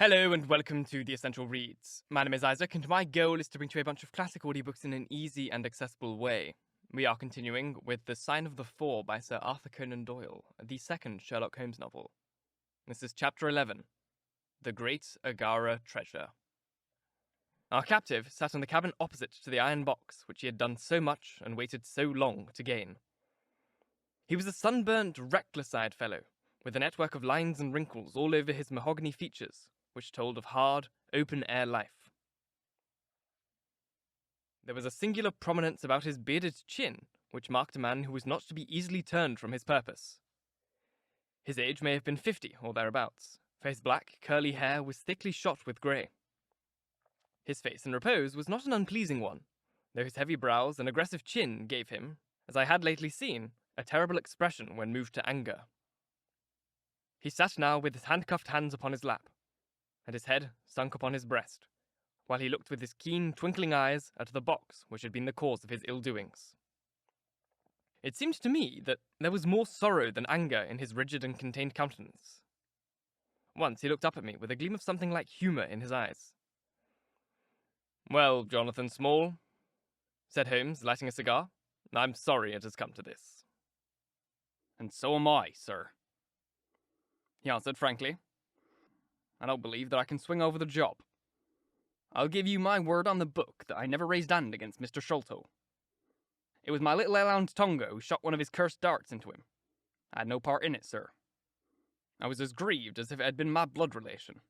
Hello and welcome to The Essential Reads. My name is Isaac and my goal is to bring to you a bunch of classic audiobooks in an easy and accessible way. We are continuing with The Sign of the Four by Sir Arthur Conan Doyle, the second Sherlock Holmes novel. This is Chapter 11, The Great Agra Treasure. Our captive sat in the cabin opposite to the iron box which he had done so much and waited so long to gain. He was a sunburnt, reckless-eyed fellow, with a network of lines and wrinkles all over his mahogany features, which told of hard, open-air life. There was a singular prominence about his bearded chin, which marked a man who was not to be easily turned from his purpose. His age may have been 50 or thereabouts, for his black, curly hair was thickly shot with grey. His face in repose was not an unpleasing one, though his heavy brows and aggressive chin gave him, as I had lately seen, a terrible expression when moved to anger. He sat now with his handcuffed hands upon his lap, and his head sunk upon his breast, while he looked with his keen, twinkling eyes at the box which had been the cause of his ill-doings. It seemed to me that there was more sorrow than anger in his rigid and contained countenance. Once he looked up at me with a gleam of something like humour in his eyes. "Well, Jonathan Small," said Holmes, lighting a cigar, "I'm sorry it has come to this." "And so am I, sir," he answered frankly. "I don't believe that I can swing over the job. I'll give you my word on the book that I never raised hand against Mr. Sholto. It was my little hellhound Tonga who shot one of his cursed darts into him. I had no part in it, sir. I was as grieved as if it had been my blood relation.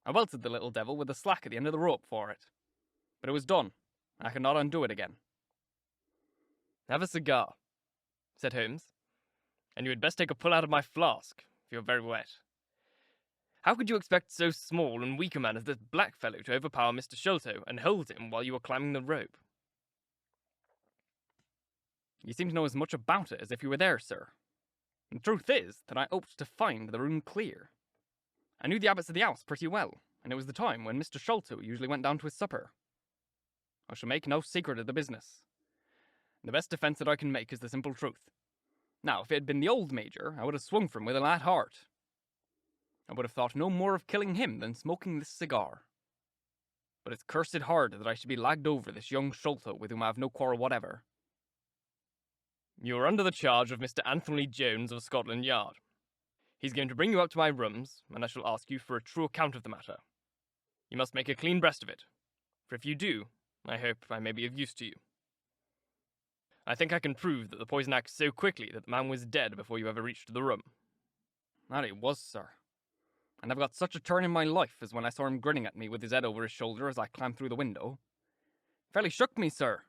I welted the little devil with a slack at the end of the rope for it. But it was done. I could not undo it again." "Have a cigar," said Holmes, "and you had best take a pull out of my flask, if you're very wet. How could you expect so small and weak a man as this black fellow to overpower Mr. Sholto and hold him while you were climbing the rope?" "You seem to know as much about it as if you were there, sir. The truth is that I hoped to find the room clear. I knew the abbots of the house pretty well, and it was the time when Mr. Sholto usually went down to his supper. I shall make no secret of the business. The best defence that I can make is the simple truth. Now, if it had been the old Major, I would have swung for him with a light heart. I would have thought no more of killing him than smoking this cigar. But it's cursed hard that I should be lagged over this young Sholto with whom I have no quarrel whatever. You are under the charge of Mr. Anthony Jones of Scotland Yard. He's going to bring you up to my rooms, and I shall ask you for a true account of the matter. You must make a clean breast of it, for if you do, I hope I may be of use to you. I think I can prove that the poison acts so quickly that the man was dead before you ever reached the room." "That he was, sir. I never got such a turn in my life as when I saw him grinning at me with his head over his shoulder as I climbed through the window. Fairly shook me, sir.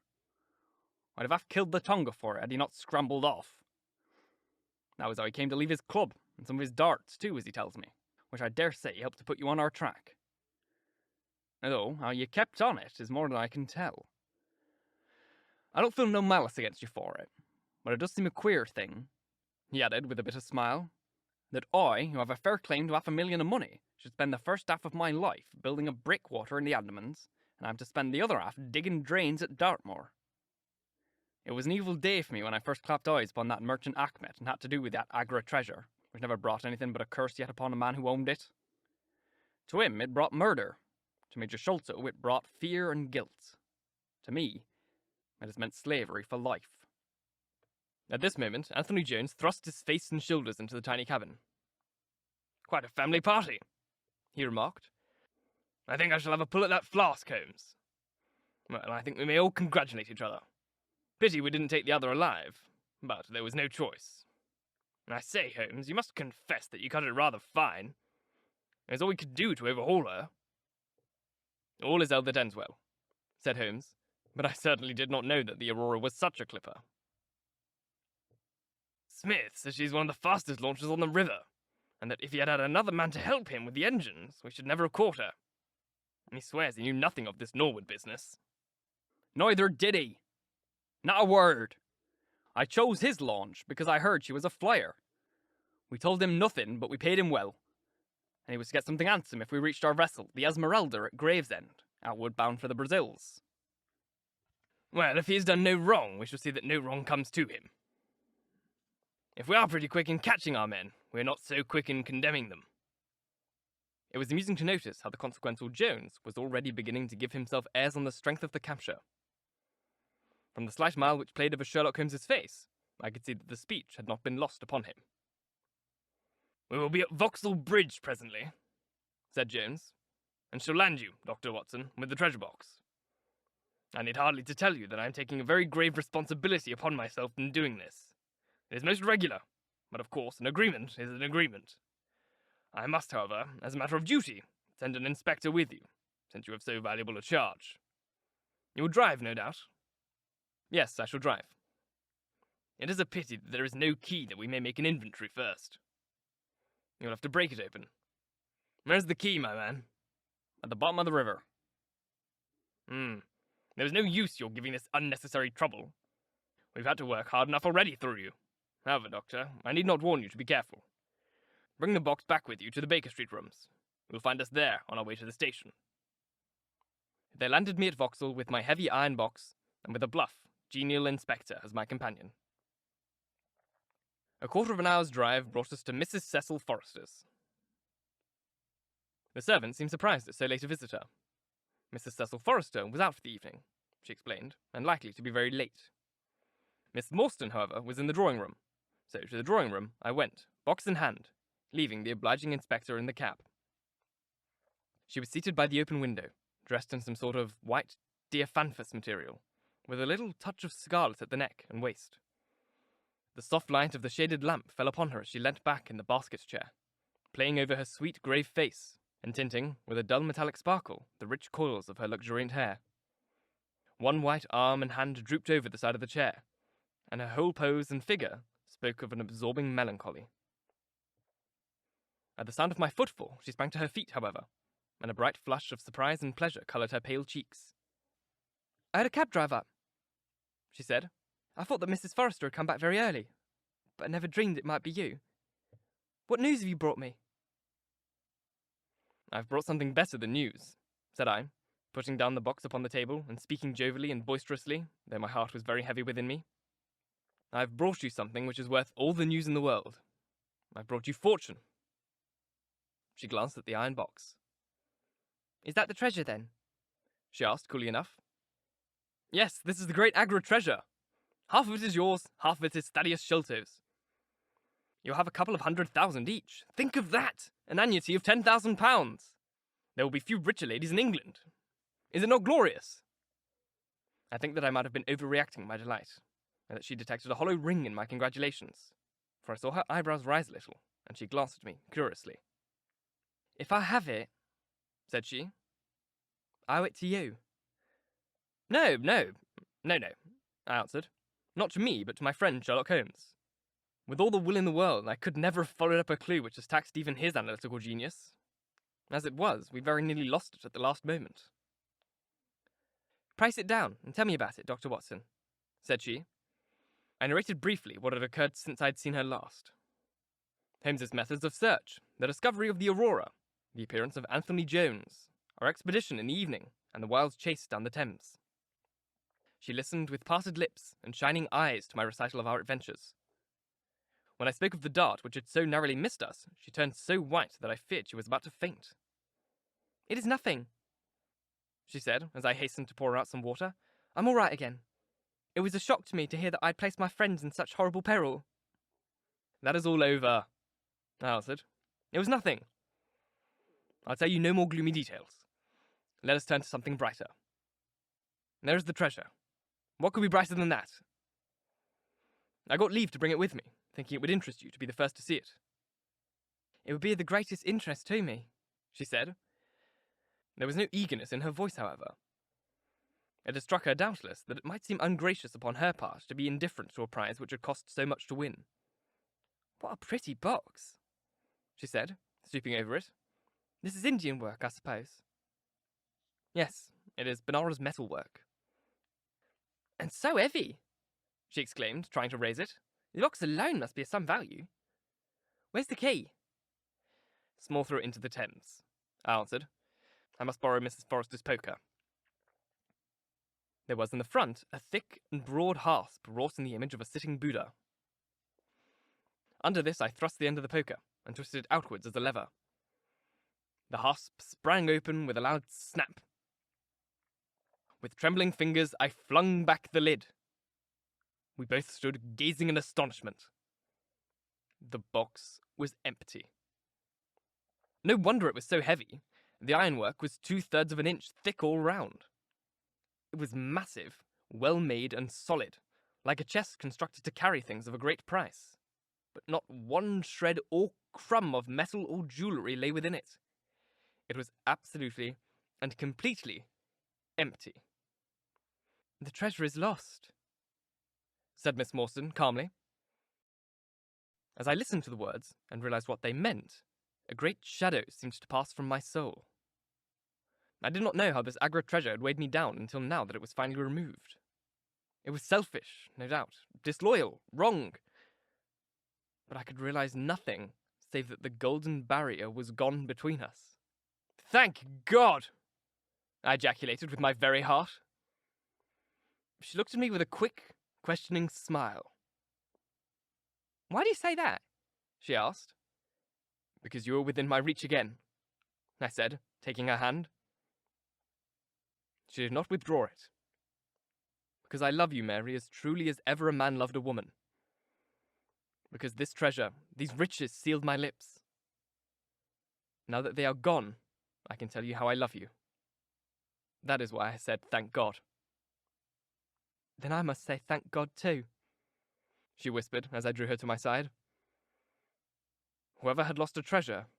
I'd have half killed the Tonga for it had he not scrambled off. That was how he came to leave his club, and some of his darts too, as he tells me, which I dare say helped to put you on our track. Although, how you kept on it is more than I can tell. I don't feel no malice against you for it, but it does seem a queer thing," he added with a bitter smile, "that I, who have a fair claim to $500,000 of money, should spend the first half of my life building a breakwater in the Andamans, and I'm to spend the other half digging drains at Dartmoor. It was an evil day for me when I first clapped eyes upon that merchant Achmet and had to do with that Agra Treasure, which never brought anything but a curse yet upon a man who owned it. To him it brought murder. To Major Sholto it brought fear and guilt. To me, it has meant slavery for life." At this moment, Anthony Jones thrust his face and shoulders into the tiny cabin. "Quite a family party," he remarked. "I think I shall have a pull at that flask, Holmes. Well, I think we may all congratulate each other. Pity we didn't take the other alive, but there was no choice. And I say, Holmes, you must confess that you cut it rather fine. It was all we could do to overhaul her." "All is well that ends well," said Holmes, "but I certainly did not know that the Aurora was such a clipper. Smith says she's one of the fastest launches on the river, and that if he had had another man to help him with the engines, we should never have caught her. And he swears he knew nothing of this Norwood business." "Neither did he. Not a word. I chose his launch because I heard she was a flyer. We told him nothing, but we paid him well, and he was to get something handsome if we reached our vessel, the Esmeralda, at Gravesend, outward bound for the Brazils. Well, if he has done no wrong, we shall see that no wrong comes to him. If we are pretty quick in catching our men, we are not so quick in condemning them. It was amusing to notice how the consequential Jones was already beginning to give himself airs on the strength of the capture. From the slight smile which played over Sherlock Holmes's face, I could see that the speech had not been lost upon him. "We will be at Vauxhall Bridge presently," said Jones, "and shall land you, Dr. Watson, with the treasure box. I need hardly to tell you that I am taking a very grave responsibility upon myself in doing this. It is most regular, but of course an agreement is an agreement. I must, however, as a matter of duty, send an inspector with you, since you have so valuable a charge. You will drive, no doubt?" "Yes, I shall drive." "It is a pity that there is no key that we may make an inventory first. You'll have to break it open. Where's the key, my man?" "At the bottom of the river." There's no use your giving this unnecessary trouble. We've had to work hard enough already through you. However, Doctor, I need not warn you to be careful. Bring the box back with you to the Baker Street rooms. You'll find us there on our way to the station." They landed me at Vauxhall with my heavy iron box and with a bluff, genial inspector as my companion. A quarter of an hour's drive brought us to Mrs. Cecil Forrester's. The servant seemed surprised at so late a visitor. Mrs. Cecil Forrester was out for the evening, she explained, and likely to be very late. Miss Morstan, however, was in the drawing-room, so to the drawing-room I went, box in hand, leaving the obliging inspector in the cab. She was seated by the open window, dressed in some sort of white diaphanous material, with a little touch of scarlet at the neck and waist. The soft light of the shaded lamp fell upon her as she leant back in the basket chair, playing over her sweet grave face, and tinting, with a dull metallic sparkle, the rich coils of her luxuriant hair. One white arm and hand drooped over the side of the chair, and her whole pose and figure spoke of an absorbing melancholy. At the sound of my footfall, she sprang to her feet, however, and a bright flush of surprise and pleasure coloured her pale cheeks. "I had a cab drive up," she said. "I thought that Mrs. Forrester had come back very early, but I never dreamed it might be you. What news have you brought me?" "I've brought something better than news," said I, putting down the box upon the table and speaking jovially and boisterously, though my heart was very heavy within me. "I've brought you something which is worth all the news in the world. I've brought you fortune." She glanced at the iron box. "Is that the treasure, then?" she asked, coolly enough. "Yes, this is the great Agra Treasure. Half of it is yours, half of it is Thaddeus Sholto's. You'll have a couple of 100,000 each. Think of that! An annuity of £10,000. There will be few richer ladies in England. Is it not glorious?" I think that I might have been overreacting my delight, and that she detected a hollow ring in my congratulations, for I saw her eyebrows rise a little, and she glanced at me curiously. "If I have it," said she, "I owe it to you." No, I answered. "Not to me, but to my friend Sherlock Holmes. With all the will in the world, I could never have followed up a clue which has taxed even his analytical genius. As it was, we very nearly lost it at the last moment." "Pray sit down and tell me about it, Dr. Watson," said she. I narrated briefly what had occurred since I had seen her last. Holmes's methods of search, the discovery of the Aurora, the appearance of Anthony Jones, our expedition in the evening, and the wild chase down the Thames. She listened with parted lips and shining eyes to my recital of our adventures. When I spoke of the dart which had so narrowly missed us, she turned so white that I feared she was about to faint. "It is nothing," she said, as I hastened to pour her out some water. "I'm all right again. It was a shock to me to hear that I'd placed my friends in such horrible peril." "That is all over," I answered. "It was nothing. I'll tell you no more gloomy details. Let us turn to something brighter. There is the treasure. What could be brighter than that? I got leave to bring it with me, thinking it would interest you to be the first to see it." "It would be of the greatest interest to me," she said. There was no eagerness in her voice, however. It had struck her, doubtless, that it might seem ungracious upon her part to be indifferent to a prize which had cost so much to win. "What a pretty box," she said, stooping over it. "This is Indian work, I suppose?" "Yes, it is Benares metal work." "And so heavy!" she exclaimed, trying to raise it. "The box alone must be of some value. Where's the key?" "Small throw it into the Thames," I answered. "I must borrow Mrs. Forrester's poker." There was in the front a thick and broad hasp wrought in the image of a sitting Buddha. Under this I thrust the end of the poker, and twisted it outwards as a lever. The hasp sprang open with a loud snap. With trembling fingers, I flung back the lid. We both stood gazing in astonishment. The box was empty. No wonder it was so heavy. The ironwork was 2/3 of an inch thick all round. It was massive, well made and solid, like a chest constructed to carry things of a great price. But not one shred or crumb of metal or jewellery lay within it. It was absolutely and completely empty. "The treasure is lost," said Miss Morstan calmly. As I listened to the words and realised what they meant, a great shadow seemed to pass from my soul. I did not know how this Agra treasure had weighed me down until now that it was finally removed. It was selfish, no doubt, disloyal, wrong. But I could realise nothing save that the golden barrier was gone between us. "Thank God!" I ejaculated with my very heart. She looked at me with a quick, questioning smile. "Why do you say that?" she asked. "Because you are within my reach again," I said, taking her hand. She did not withdraw it. "Because I love you, Mary, as truly as ever a man loved a woman. Because this treasure, these riches, sealed my lips. Now that they are gone, I can tell you how I love you. That is why I said thank God." "Then I must say thank God too," she whispered as I drew her to my side. Whoever had lost a treasure,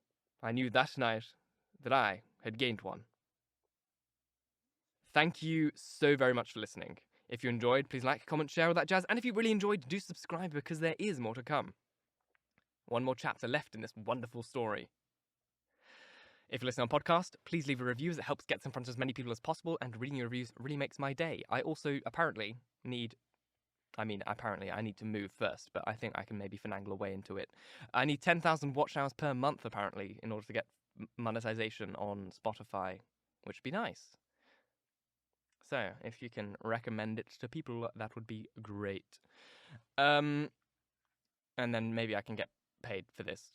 I knew that night that I had gained one. Thank you so very much for listening. If you enjoyed, please like, comment, share, all that jazz. And if you really enjoyed, do subscribe because there is more to come. One more chapter left in this wonderful story. If you're listening on podcast, please leave a review as it helps get in front of as many people as possible, and reading your reviews really makes my day. I also apparently I need to move first, but I think I can maybe finagle a way into it. I need 10,000 watch hours per month, apparently, in order to get monetization on Spotify, which would be nice. So, if you can recommend it to people, that would be great. And then maybe I can get paid for this.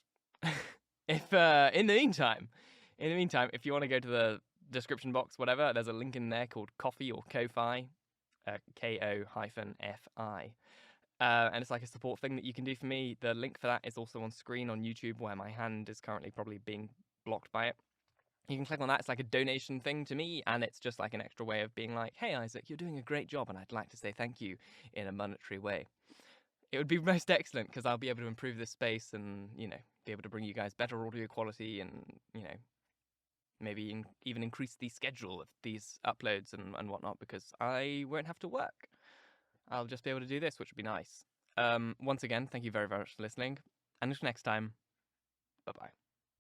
If in the meantime, if you want to go to the description box, whatever, there's a link in there called Ko-fi or Ko-fi, Ko-fi, and it's like a support thing that you can do for me. The link for that is also on screen on YouTube, where my hand is currently probably being blocked by it. You can click on that. It's like a donation thing to me, and it's just like an extra way of being like, "Hey, Isaac, you're doing a great job, and I'd like to say thank you in a monetary way." It would be most excellent, because I'll be able to improve this space and, be able to bring you guys better audio quality and, maybe even increase the schedule of these uploads and whatnot, because I won't have to work. I'll just be able to do this, which would be nice. Once again, thank you very, very much for listening. And until next time, bye-bye.